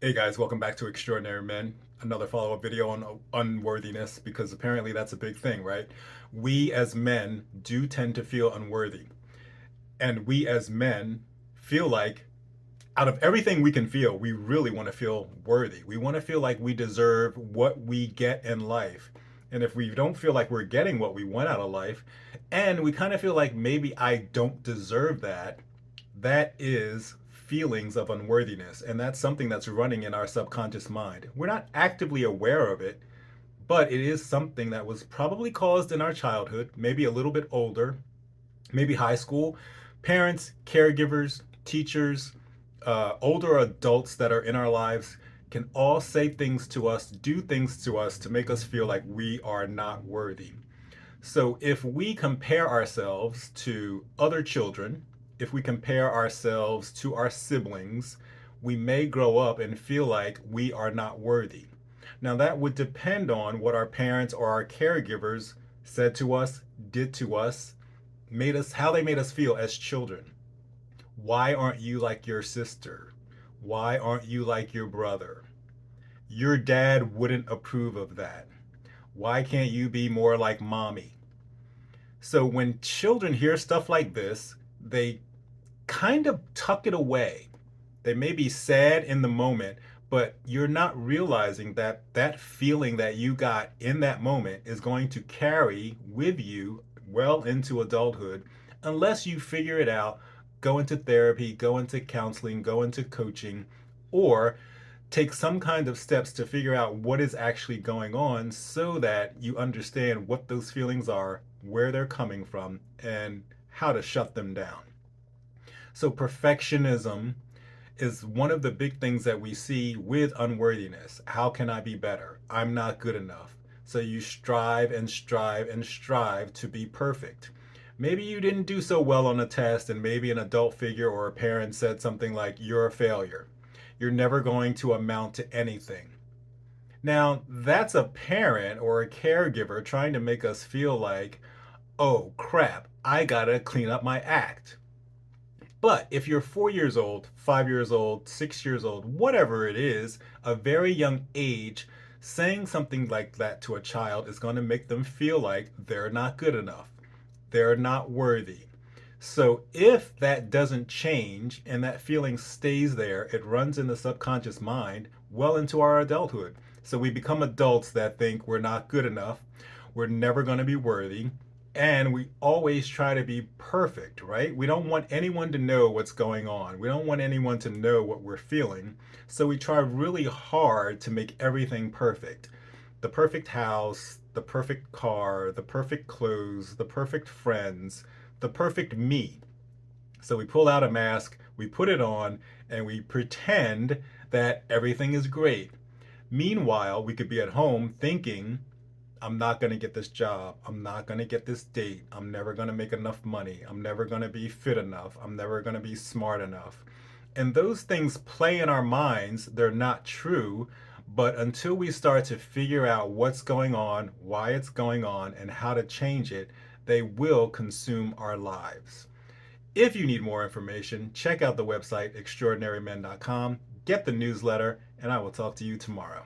Hey guys, welcome back to Extraordinary Men. Another follow-up video on unworthiness because apparently that's a big thing, right? We as men do tend to feel unworthy. And we as men feel like out of everything we can feel, we really want to feel worthy. We want to feel like we deserve what we get in life. And if we don't feel like we're getting what we want out of life, and we kind of feel like maybe I don't deserve that, that is feelings of unworthiness. And that's something that's running in our subconscious mind. We're not actively aware of it, but it is something that was probably caused in our childhood, maybe a little bit older, maybe high school. Parents, caregivers, teachers, older adults that are in our lives can all say things to us, do things to us to make us feel like we are not worthy. So if we compare ourselves to other children, if we compare ourselves to our siblings, we may grow up and feel like we are not worthy. Now, that would depend on what our parents or our caregivers said to us, did to us, made us, how they made us feel as children. Why aren't you like your sister? Why aren't you like your brother? Your dad wouldn't approve of that. Why can't you be more like mommy? So when children hear stuff like this, they kind of tuck it away. They may be sad in the moment, but you're not realizing that that feeling that you got in that moment is going to carry with you well into adulthood unless you figure it out, go into therapy, go into counseling, go into coaching, or take some kind of steps to figure out what is actually going on so that you understand what those feelings are, where they're coming from, and how to shut them down. So, perfectionism is one of the big things that we see with unworthiness. How can I be better? I'm not good enough. So, you strive and strive and strive to be perfect. Maybe you didn't do so well on a test, and maybe an adult figure or a parent said something like, "You're a failure. You're never going to amount to anything." Now, that's a parent or a caregiver trying to make us feel like, oh crap, I gotta clean up my act. But if you're 4 years old, 5 years old, 6 years old, whatever it is, a very young age, saying something like that to a child is going to make them feel like they're not good enough. They're not worthy. So if that doesn't change and that feeling stays there, it runs in the subconscious mind well into our adulthood. So we become adults that think we're not good enough, we're never going to be worthy, and we always try to be perfect, right? We don't want anyone to know what's going on. We don't want anyone to know what we're feeling. So we try really hard to make everything perfect. The perfect house, the perfect car, the perfect clothes, the perfect friends, the perfect me. So we pull out a mask, we put it on, and we pretend that everything is great. Meanwhile, we could be at home thinking, I'm not going to get this job. I'm not going to get this date. I'm never going to make enough money. I'm never going to be fit enough. I'm never going to be smart enough. And those things play in our minds. They're not true. But until we start to figure out what's going on, why it's going on, and how to change it, they will consume our lives. If you need more information, check out the website extraordinarymen.com, get the newsletter, and I will talk to you tomorrow.